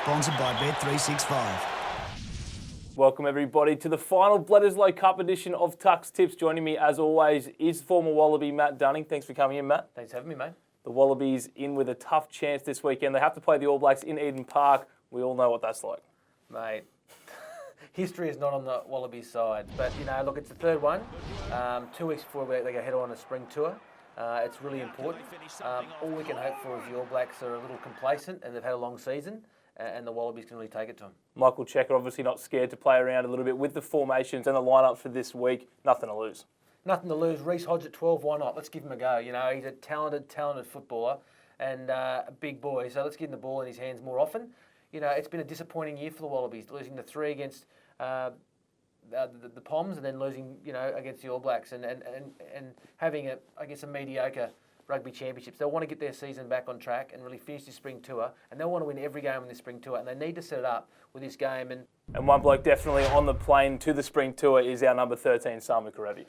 Sponsored by Bet365. Welcome everybody to the final Bledisloe Cup edition of Tuck's Tips. Joining me as always is former Wallaby Matt Dunning. Thanks for coming in, Matt. Thanks for having me, mate. The Wallabies in with a tough chance this weekend. They have to play the All Blacks in Eden Park. We all know what that's like. Mate, history is not on the Wallabies side. But, you know, look, it's the third one. 2 weeks before they go head on a spring tour. It's really important. All we can hope for is the All Blacks are a little complacent and they've had a long season. And the Wallabies can really take it to them. Michael Checker obviously not scared to play around a little bit with the formations and the lineup for this week. Nothing to lose. Nothing to lose. Reece Hodge at 12, why not? Let's give him a go. You know, he's a talented footballer and a big boy. So let's get him the ball in his hands more often. You know, it's been a disappointing year for the Wallabies, losing the 3 against the Poms and then losing, you know, against the All Blacks and having a mediocre rugby championships. They'll want to get their season back on track and really finish this spring tour, and they'll want to win every game in this spring tour, and they need to set it up with this game. And one bloke definitely on the plane to the spring tour is our number 13, Samu Karevi.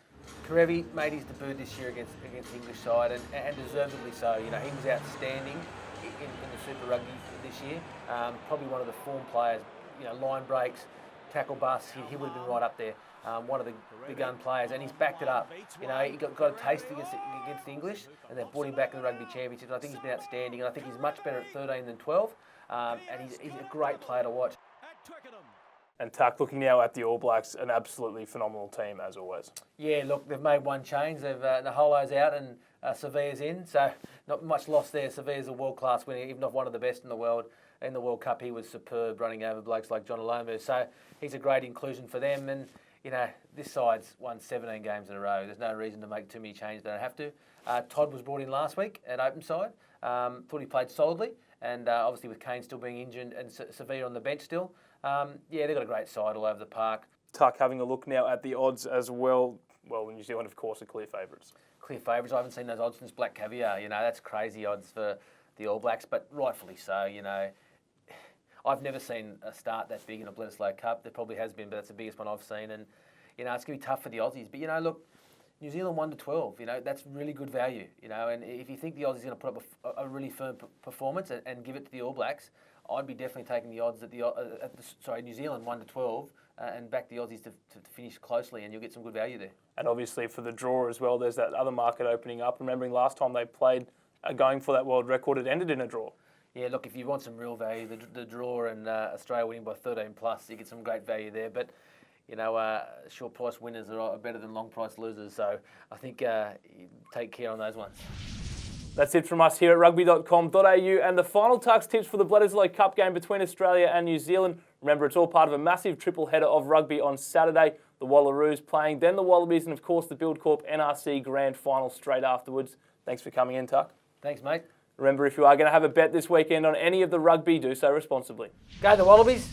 Karevi made his debut this year against the English side, and deservedly so. You know, he was outstanding in the Super Rugby this year. Probably one of the form players. You know, line breaks, tackle busts. He would have been right up there. One of the gun players, and he's backed it up. You know, he got a taste against the English, and they've brought him back in the Rugby Championships. I think he's been outstanding, and I think he's much better at 13 than 12. And he's a great player to watch. And Tuck, looking now at the All Blacks, an absolutely phenomenal team as always. Yeah, look, they've made one change. They've Naholo's out and Sevilla's in, so not much loss there. Sevilla's a world-class winner, even not one of the best in the world. In the World Cup, he was superb, running over blokes like John Alomu. So he's a great inclusion for them. And you know, this side's won 17 games in a row. There's no reason to make too many changes. They don't have to. Todd was brought in last week at open side. Thought he played solidly. And obviously with Kane still being injured and Sevilla on the bench still. Yeah, they've got a great side all over the park. Tuck, having a look now at the odds as well. Well, New Zealand, of course, are clear favourites. Clear favourites. I haven't seen those odds since Black Caviar. You know, that's crazy odds for the All Blacks, but rightfully so, you know. I've never seen a start that big in a Bledisloe Cup. There probably has been, but that's the biggest one I've seen. And, you know, it's going to be tough for the Aussies. But, you know, look, New Zealand 1-12, you know, that's really good value, you know. And if you think the Aussies are going to put up a really firm performance and give it to the All Blacks, I'd be definitely taking the odds at New Zealand 1-12 and back the Aussies to finish closely, and you'll get some good value there. And obviously for the draw as well, there's that other market opening up. Remembering last time they played going for that world record, it ended in a draw. Yeah, look, if you want some real value, the draw and Australia winning by 13 plus, you get some great value there. But, you know, short price winners are better than long price losers. So I think take care on those ones. That's it from us here at Rugby.com.au. And the final Tuck's tips for the Bledisloe Cup game between Australia and New Zealand. Remember, it's all part of a massive triple header of rugby on Saturday. The Wallaroos playing, then the Wallabies, and of course the Buildcorp NRC Grand Final straight afterwards. Thanks for coming in, Tuck. Thanks, mate. Remember, if you are going to have a bet this weekend on any of the rugby, do so responsibly. Go the Wallabies.